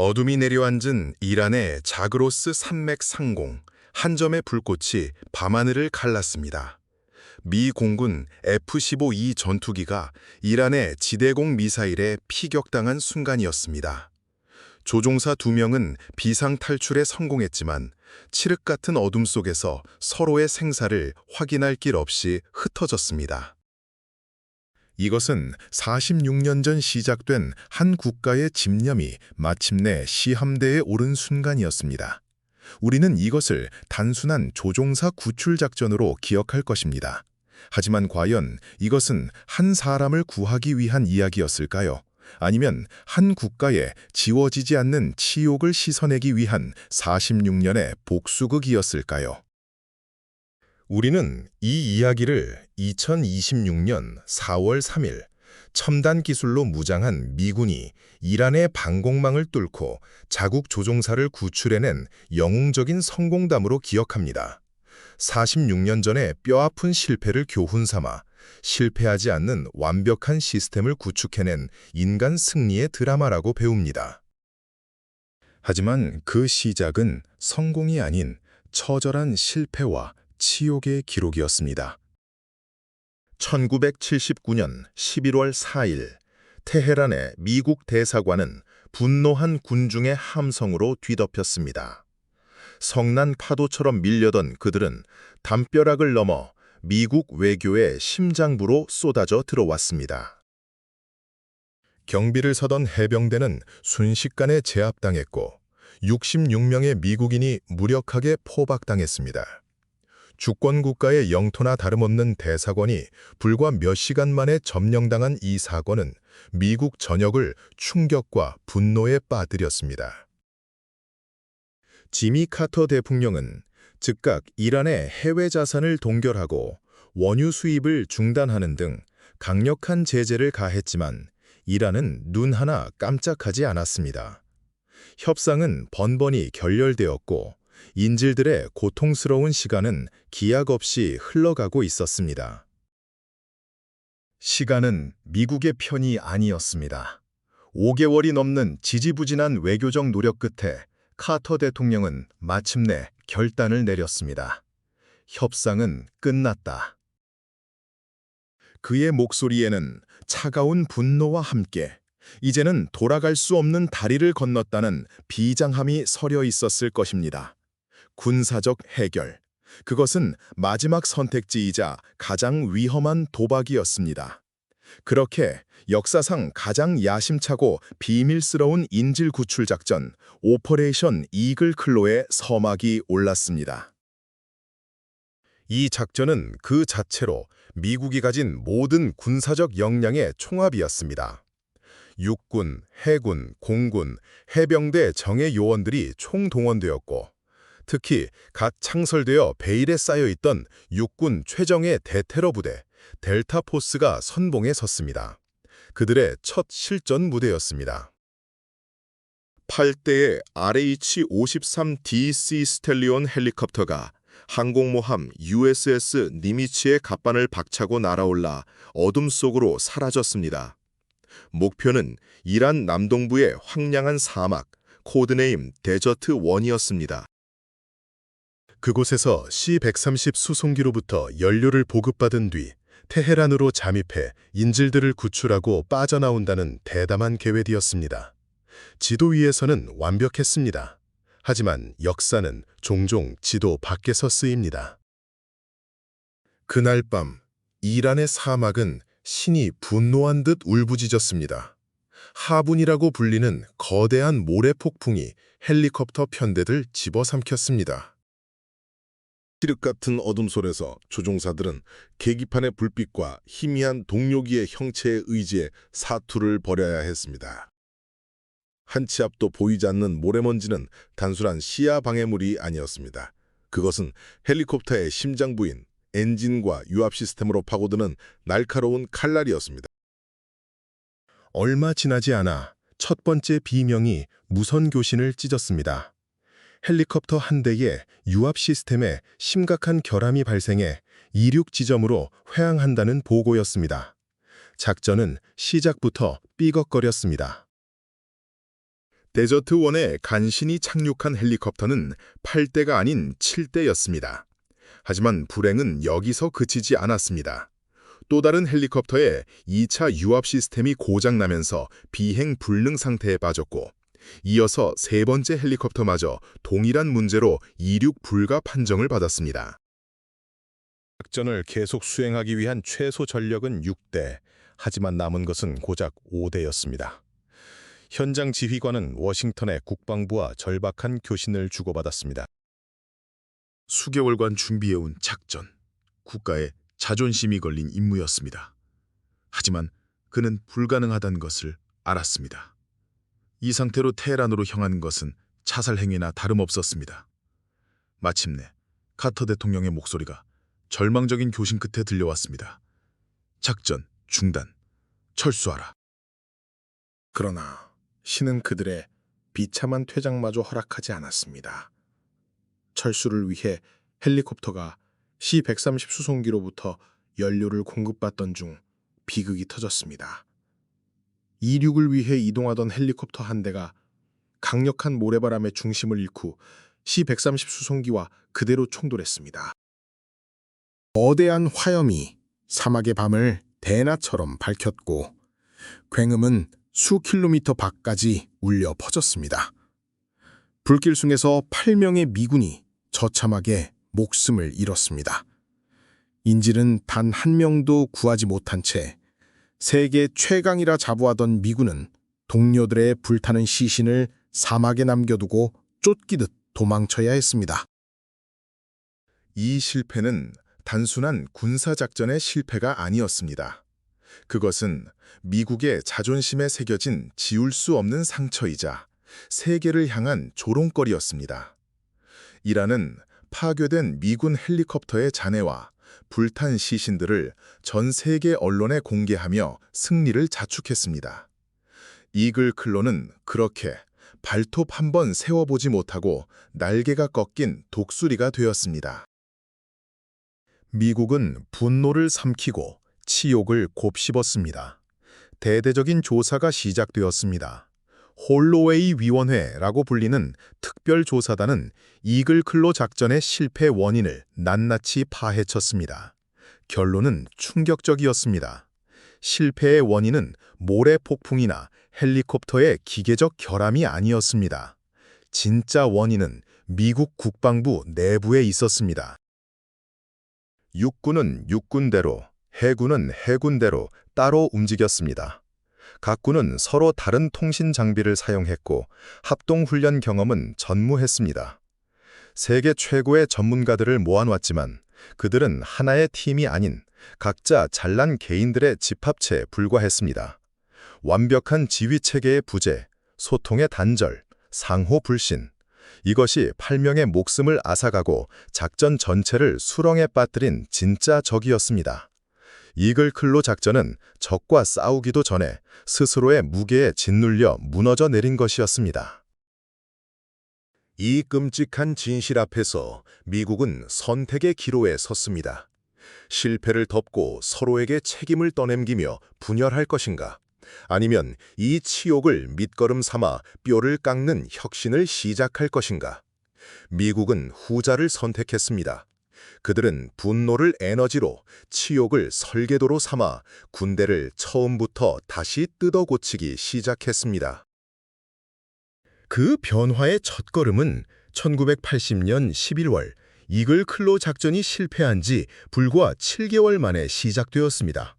어둠이 내려앉은 이란의 자그로스 산맥 상공, 한 점의 불꽃이 밤하늘을 갈랐습니다. 미 공군 F-15E 전투기가 이란의 지대공 미사일에 피격당한 순간이었습니다. 조종사 2명은 비상 탈출에 성공했지만 칠흑 같은 어둠 속에서 서로의 생사를 확인할 길 없이 흩어졌습니다. 이것은 46년 전 시작된 한 국가의 집념이 마침내 시함대에 오른 순간이었습니다. 우리는 이것을 단순한 조종사 구출 작전으로 기억할 것입니다. 하지만 과연 이것은 한 사람을 구하기 위한 이야기였을까요? 아니면 한 국가에 지워지지 않는 치욕을 씻어내기 위한 46년의 복수극이었을까요? 우리는 이 이야기를 2026년 4월 3일 첨단 기술로 무장한 미군이 이란의 방공망을 뚫고 자국 조종사를 구출해낸 영웅적인 성공담으로 기억합니다. 46년 전의 뼈아픈 실패를 교훈 삼아 실패하지 않는 완벽한 시스템을 구축해낸 인간 승리의 드라마라고 배웁니다. 하지만 그 시작은 성공이 아닌 처절한 실패와 치욕의 기록이었습니다. 1979년 11월 4일 테헤란의 미국 대사관은 분노한 군중의 함성으로 뒤덮였습니다. 성난 파도처럼 밀려던 그들은 담벼락을 넘어 미국 외교의 심장부로 쏟아져 들어왔습니다. 경비를 서던 해병대는 순식간에 제압당했고 66명의 미국인이 무력하게 포박당했습니다. 주권국가의 영토나 다름없는 대사관이 불과 몇 시간 만에 점령당한 이 사건은 미국 전역을 충격과 분노에 빠뜨렸습니다. 지미 카터 대통령은 즉각 이란의 해외 자산을 동결하고 원유 수입을 중단하는 등 강력한 제재를 가했지만 이란은 눈 하나 깜짝하지 않았습니다. 협상은 번번이 결렬되었고 인질들의 고통스러운 시간은 기약 없이 흘러가고 있었습니다. 시간은 미국의 편이 아니었습니다. 5개월이 넘는 지지부진한 외교적 노력 끝에 카터 대통령은 마침내 결단을 내렸습니다. 협상은 끝났다. 그의 목소리에는 차가운 분노와 함께 이제는 돌아갈 수 없는 다리를 건넜다는 비장함이 서려 있었을 것입니다. 군사적 해결. 그것은 마지막 선택지이자 가장 위험한 도박이었습니다. 그렇게 역사상 가장 야심차고 비밀스러운 인질 구출 작전 오퍼레이션 이글 클로의 서막이 올랐습니다. 이 작전은 그 자체로 미국이 가진 모든 군사적 역량의 총합이었습니다. 육군, 해군, 공군, 해병대 정예 요원들이 총동원되었고 특히 갓 창설되어 베일에 쌓여있던 육군 최정예 대테러 부대 델타 포스가 선봉에 섰습니다. 그들의 첫 실전 무대였습니다. 8대의 RH-53DC 스텔리온 헬리콥터가 항공모함 USS 니미츠의 갑반을 박차고 날아올라 어둠 속으로 사라졌습니다. 목표는 이란 남동부의 황량한 사막, 코드네임 데저트 1이었습니다. 그곳에서 C-130 수송기로부터 연료를 보급받은 뒤 테헤란으로 잠입해 인질들을 구출하고 빠져나온다는 대담한 계획이었습니다. 지도 위에서는 완벽했습니다. 하지만 역사는 종종 지도 밖에서 쓰입니다. 그날 밤 이란의 사막은 신이 분노한 듯 울부짖었습니다. 하분이라고 불리는 거대한 모래폭풍이 헬리콥터 편대들 집어삼켰습니다. 칠흑 같은 어둠 속에서 조종사들은 계기판의 불빛과 희미한 동료기의 형체의 의지에 사투를 벌여야 했습니다. 한 치 앞도 보이지 않는 모래먼지는 단순한 시야 방해물이 아니었습니다. 그것은 헬리콥터의 심장부인 엔진과 유압 시스템으로 파고드는 날카로운 칼날이었습니다. 얼마 지나지 않아 첫 번째 비명이 무선 교신을 찢었습니다. 헬리콥터 한 대의 유압 시스템에 심각한 결함이 발생해 이륙 지점으로 회항한다는 보고였습니다. 작전은 시작부터 삐걱거렸습니다. 데저트1에 간신히 착륙한 헬리콥터는 8대가 아닌 7대였습니다. 하지만 불행은 여기서 그치지 않았습니다. 또 다른 헬리콥터의 2차 유압 시스템이 고장나면서 비행 불능 상태에 빠졌고, 이어서 세 번째 헬리콥터마저 동일한 문제로 이륙 불가 판정을 받았습니다. 작전을 계속 수행하기 위한 최소 전력은 6대, 하지만 남은 것은 고작 5대였습니다. 현장 지휘관은 워싱턴의 국방부와 절박한 교신을 주고받았습니다. 수개월간 준비해온 작전, 국가의 자존심이 걸린 임무였습니다. 하지만 그는 불가능하다는 것을 알았습니다. 이 상태로 테헤란으로 향하는 것은 자살 행위나 다름없었습니다. 마침내 카터 대통령의 목소리가 절망적인 교신 끝에 들려왔습니다. 작전 중단, 철수하라. 그러나 신은 그들의 비참한 퇴장마저 허락하지 않았습니다. 철수를 위해 헬리콥터가 C-130 수송기로부터 연료를 공급받던 중 비극이 터졌습니다. 이륙을 위해 이동하던 헬리콥터 한 대가 강력한 모래바람의 중심을 잃고 C-130 수송기와 그대로 충돌했습니다. 거대한 화염이 사막의 밤을 대낮처럼 밝혔고 굉음은 수 킬로미터 밖까지 울려 퍼졌습니다. 불길숭에서 8명의 미군이 처참하게 목숨을 잃었습니다. 인질은 단 한 명도 구하지 못한 채 세계 최강이라 자부하던 미군은 동료들의 불타는 시신을 사막에 남겨두고 쫓기듯 도망쳐야 했습니다. 이 실패는 단순한 군사작전의 실패가 아니었습니다. 그것은 미국의 자존심에 새겨진 지울 수 없는 상처이자 세계를 향한 조롱거리였습니다. 이란은 파괴된 미군 헬리콥터의 잔해와 불탄 시신들을 전 세계 언론에 공개하며 승리를 자축했습니다. 이글 클로는 그렇게 발톱 한 번 세워보지 못하고 날개가 꺾인 독수리가 되었습니다. 미국은 분노를 삼키고 치욕을 곱씹었습니다. 대대적인 조사가 시작되었습니다. 홀로웨이 위원회라고 불리는 특별조사단은 이글 클로 작전의 실패 원인을 낱낱이 파헤쳤습니다. 결론은 충격적이었습니다. 실패의 원인은 모래 폭풍이나 헬리콥터의 기계적 결함이 아니었습니다. 진짜 원인은 미국 국방부 내부에 있었습니다. 육군은 육군대로, 해군은 해군대로 따로 움직였습니다. 각 군은 서로 다른 통신 장비를 사용했고 합동훈련 경험은 전무했습니다. 세계 최고의 전문가들을 모아놨지만 그들은 하나의 팀이 아닌 각자 잘난 개인들의 집합체에 불과했습니다. 완벽한 지휘체계의 부재, 소통의 단절, 상호 불신, 이것이 8명의 목숨을 앗아가고 작전 전체를 수렁에 빠뜨린 진짜 적이었습니다. 이글 클로 작전은 적과 싸우기도 전에 스스로의 무게에 짓눌려 무너져 내린 것이었습니다. 이 끔찍한 진실 앞에서 미국은 선택의 기로에 섰습니다. 실패를 덮고 서로에게 책임을 떠넘기며 분열할 것인가? 아니면 이 치욕을 밑거름 삼아 뼈를 깎는 혁신을 시작할 것인가? 미국은 후자를 선택했습니다. 그들은 분노를 에너지로, 치욕을 설계도로 삼아 군대를 처음부터 다시 뜯어 고치기 시작했습니다. 그 변화의 첫걸음은 1980년 11월 이글 클로 작전이 실패한 지 불과 7개월 만에 시작되었습니다.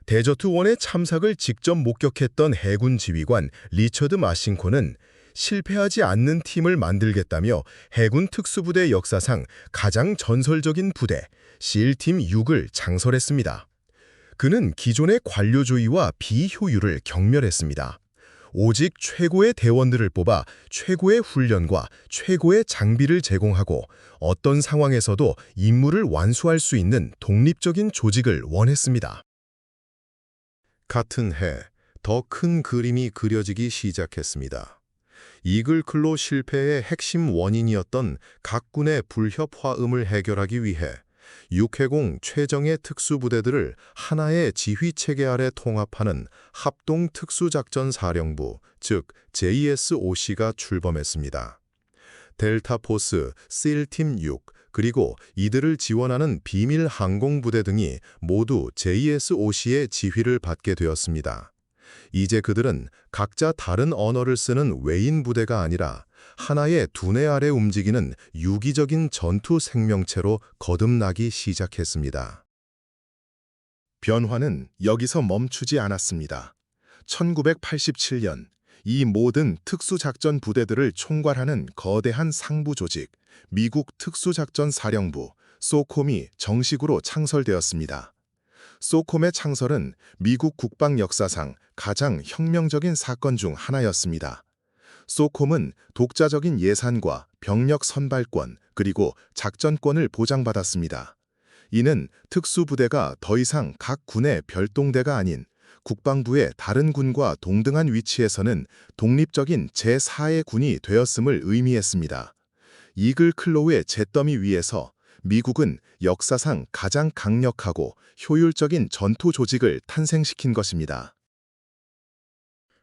데저트1의 참삭을 직접 목격했던 해군 지휘관 리처드 마싱코는 실패하지 않는 팀을 만들겠다며 해군 특수부대 역사상 가장 전설적인 부대, 실팀 6을 창설했습니다. 그는 기존의 관료주의와 비효율을 경멸했습니다. 오직 최고의 대원들을 뽑아 최고의 훈련과 최고의 장비를 제공하고 어떤 상황에서도 임무를 완수할 수 있는 독립적인 조직을 원했습니다. 같은 해, 더 큰 그림이 그려지기 시작했습니다. 이글 클로 실패의 핵심 원인이었던 각 군의 불협화음을 해결하기 위해 육해공 최정예 특수부대들을 하나의 지휘체계 아래 통합하는 합동특수작전사령부, 즉 JSOC가 출범했습니다. 델타포스, 실팀 6, 그리고 이들을 지원하는 비밀 항공부대 등이 모두 JSOC의 지휘를 받게 되었습니다. 이제 그들은 각자 다른 언어를 쓰는 외인 부대가 아니라 하나의 두뇌 아래 움직이는 유기적인 전투 생명체로 거듭나기 시작했습니다. 변화는 여기서 멈추지 않았습니다. 1987년 이 모든 특수작전 부대들을 총괄하는 거대한 상부 조직, 미국 특수작전사령부, 소콤이 정식으로 창설되었습니다. 소콤의 창설은 미국 국방 역사상 가장 혁명적인 사건 중 하나였습니다. 소콤은 독자적인 예산과 병력 선발권 그리고 작전권을 보장받았습니다. 이는 특수부대가 더 이상 각 군의 별동대가 아닌 국방부의 다른 군과 동등한 위치에서는 독립적인 제4의 군이 되었음을 의미했습니다. 이글 클로우의 잿더미 위에서 미국은 역사상 가장 강력하고 효율적인 전투 조직을 탄생시킨 것입니다.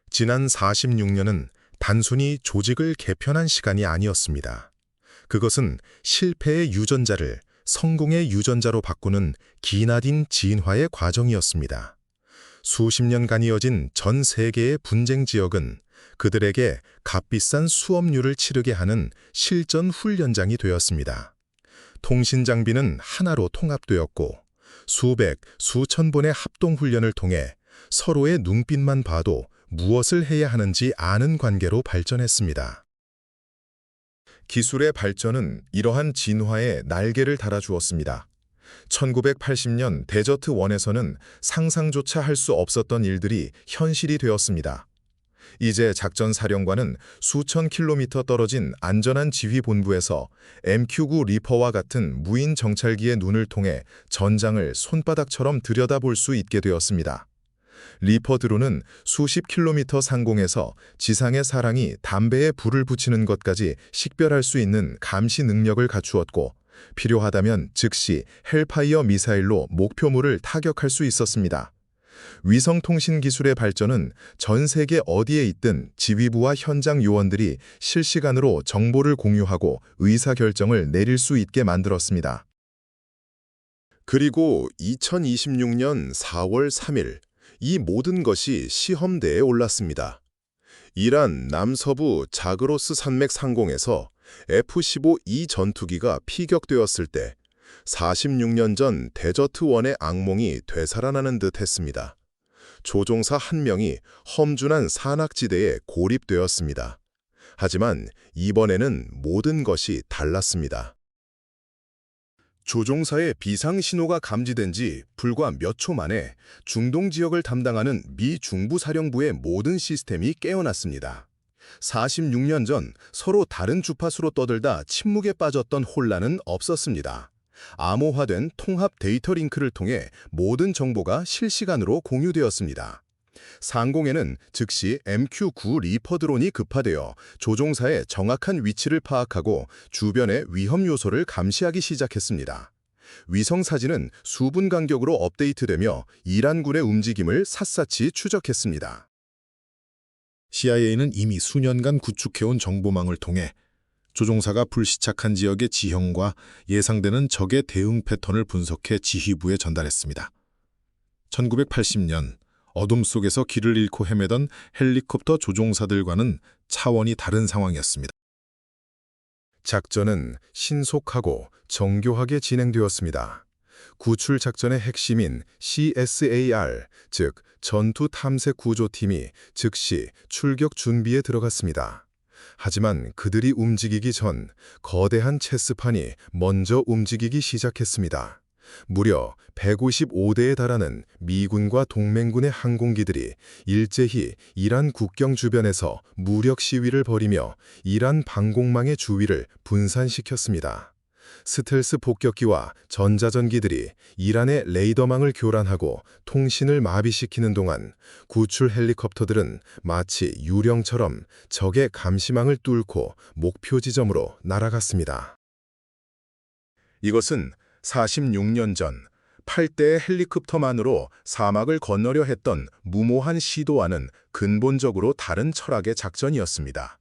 지난 46년은 단순히 조직을 개편한 시간이 아니었습니다. 그것은 실패의 유전자를 성공의 유전자로 바꾸는 기나긴 진화의 과정이었습니다. 수십 년간 이어진 전 세계의 분쟁 지역은 그들에게 값비싼 수업료를 치르게 하는 실전 훈련장이 되었습니다. 통신 장비는 하나로 통합되었고 수백, 수천 번의 합동 훈련을 통해 서로의 눈빛만 봐도 무엇을 해야 하는지 아는 관계로 발전했습니다. 기술의 발전은 이러한 진화에 날개를 달아주었습니다. 1980년 데저트1에서는 상상조차 할 수 없었던 일들이 현실이 되었습니다. 이제 작전사령관은 수천 킬로미터 떨어진 안전한 지휘본부에서 MQ-9 리퍼와 같은 무인 정찰기의 눈을 통해 전장을 손바닥처럼 들여다볼 수 있게 되었습니다. 리퍼 드론은 수십 킬로미터 상공에서 지상의 사랑이 담배에 불을 붙이는 것까지 식별할 수 있는 감시 능력을 갖추었고 필요하다면 즉시 헬파이어 미사일로 목표물을 타격할 수 있었습니다. 위성통신 기술의 발전은 전 세계 어디에 있든 지휘부와 현장 요원들이 실시간으로 정보를 공유하고 의사결정을 내릴 수 있게 만들었습니다. 그리고 2026년 4월 3일 이 모든 것이 시험대에 올랐습니다. 이란 남서부 자그로스 산맥 상공에서 F-15E 전투기가 피격되었을 때 46년 전 데저트1의 악몽이 되살아나는 듯 했습니다. 조종사 한 명이 험준한 산악지대에 고립되었습니다. 하지만 이번에는 모든 것이 달랐습니다. 조종사의 비상 신호가 감지된 지 불과 몇 초 만에 중동 지역을 담당하는 미 중부사령부의 모든 시스템이 깨어났습니다. 46년 전 서로 다른 주파수로 떠들다 침묵에 빠졌던 혼란은 없었습니다. 암호화된 통합 데이터 링크를 통해 모든 정보가 실시간으로 공유되었습니다. 상공에는 즉시 MQ-9 리퍼 드론이 급파되어 조종사의 정확한 위치를 파악하고 주변의 위험 요소를 감시하기 시작했습니다. 위성 사진은 수분 간격으로 업데이트되며 이란군의 움직임을 샅샅이 추적했습니다. CIA는 이미 수년간 구축해온 정보망을 통해 조종사가 불시착한 지역의 지형과 예상되는 적의 대응 패턴을 분석해 지휘부에 전달했습니다. 1980년 어둠 속에서 길을 잃고 헤매던 헬리콥터 조종사들과는 차원이 다른 상황이었습니다. 작전은 신속하고 정교하게 진행되었습니다. 구출 작전의 핵심인 CSAR, 즉 전투 탐색 구조팀이 즉시 출격 준비에 들어갔습니다. 하지만 그들이 움직이기 전 거대한 체스판이 먼저 움직이기 시작했습니다. 무려 155대에 달하는 미군과 동맹군의 항공기들이 일제히 이란 국경 주변에서 무력 시위를 벌이며 이란 방공망의 주위를 분산시켰습니다. 스텔스 폭격기와 전자전기들이 이란의 레이더망을 교란하고 통신을 마비시키는 동안 구출 헬리콥터들은 마치 유령처럼 적의 감시망을 뚫고 목표 지점으로 날아갔습니다. 이것은 46년 전 8대의 헬리콥터만으로 사막을 건너려 했던 무모한 시도와는 근본적으로 다른 철학의 작전이었습니다.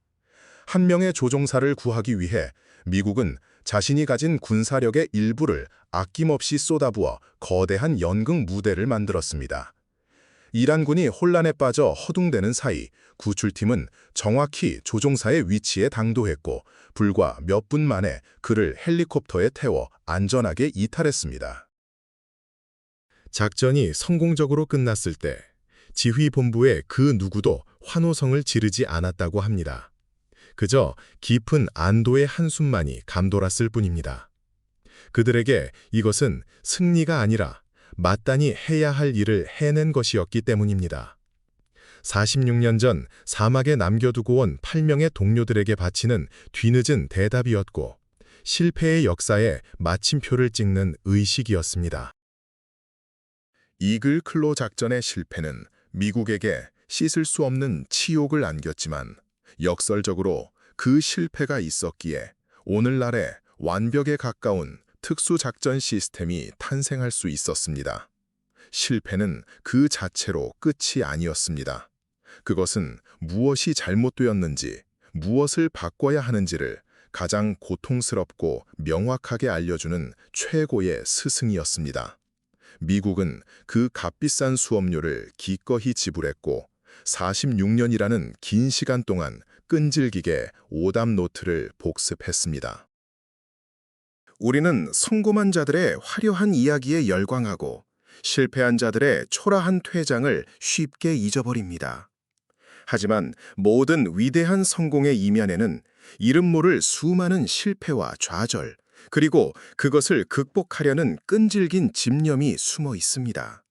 한 명의 조종사를 구하기 위해 미국은 자신이 가진 군사력의 일부를 아낌없이 쏟아부어 거대한 연극 무대를 만들었습니다. 이란군이 혼란에 빠져 허둥대는 사이 구출팀은 정확히 조종사의 위치에 당도했고 불과 몇 분 만에 그를 헬리콥터에 태워 안전하게 이탈했습니다. 작전이 성공적으로 끝났을 때 지휘본부의 그 누구도 환호성을 지르지 않았다고 합니다. 그저 깊은 안도의 한숨만이 감돌았을 뿐입니다. 그들에게 이것은 승리가 아니라 마땅히 해야 할 일을 해낸 것이었기 때문입니다. 46년 전 사막에 남겨두고 온 8명의 동료들에게 바치는 뒤늦은 대답이었고 실패의 역사에 마침표를 찍는 의식이었습니다. 이글 클로 작전의 실패는 미국에게 씻을 수 없는 치욕을 안겼지만 역설적으로 그 실패가 있었기에 오늘날의 완벽에 가까운 특수작전 시스템이 탄생할 수 있었습니다. 실패는 그 자체로 끝이 아니었습니다. 그것은 무엇이 잘못되었는지, 무엇을 바꿔야 하는지를 가장 고통스럽고 명확하게 알려주는 최고의 스승이었습니다. 미국은 그 값비싼 수업료를 기꺼이 지불했고 46년이라는 긴 시간 동안 끈질기게 오답 노트를 복습했습니다. 우리는 성공한 자들의 화려한 이야기에 열광하고 실패한 자들의 초라한 퇴장을 쉽게 잊어버립니다. 하지만 모든 위대한 성공의 이면에는 이름 모를 수많은 실패와 좌절, 그리고 그것을 극복하려는 끈질긴 집념이 숨어 있습니다.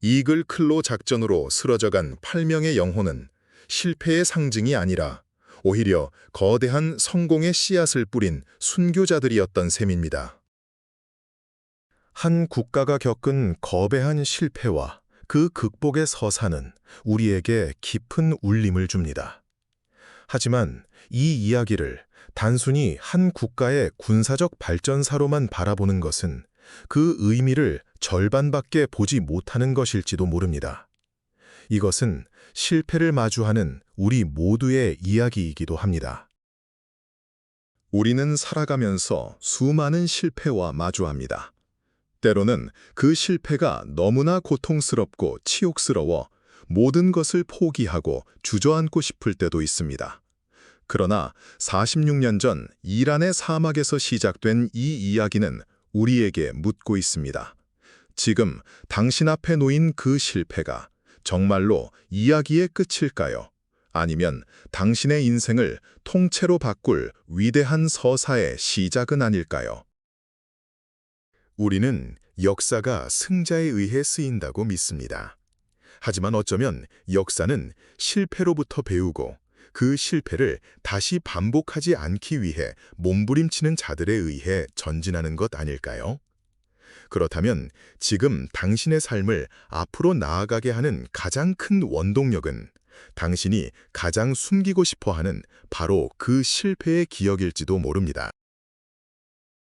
이글 클로 작전으로 쓰러져간 8명의 영혼은 실패의 상징이 아니라 오히려 거대한 성공의 씨앗을 뿌린 순교자들이었던 셈입니다. 한 국가가 겪은 거대한 실패와 그 극복의 서사는 우리에게 깊은 울림을 줍니다. 하지만 이 이야기를 단순히 한 국가의 군사적 발전사로만 바라보는 것은 그 의미를 절반밖에 보지 못하는 것일지도 모릅니다. 이것은 실패를 마주하는 우리 모두의 이야기이기도 합니다. 우리는 살아가면서 수많은 실패와 마주합니다. 때로는 그 실패가 너무나 고통스럽고 치욕스러워 모든 것을 포기하고 주저앉고 싶을 때도 있습니다. 그러나 46년 전 이란의 사막에서 시작된 이 이야기는 우리에게 묻고 있습니다. 지금 당신 앞에 놓인 그 실패가 정말로 이야기의 끝일까요? 아니면 당신의 인생을 통째로 바꿀 위대한 서사의 시작은 아닐까요? 우리는 역사가 승자에 의해 쓰인다고 믿습니다. 하지만 어쩌면 역사는 실패로부터 배우고 그 실패를 다시 반복하지 않기 위해 몸부림치는 자들에 의해 전진하는 것 아닐까요? 그렇다면 지금 당신의 삶을 앞으로 나아가게 하는 가장 큰 원동력은 당신이 가장 숨기고 싶어 하는 바로 그 실패의 기억일지도 모릅니다.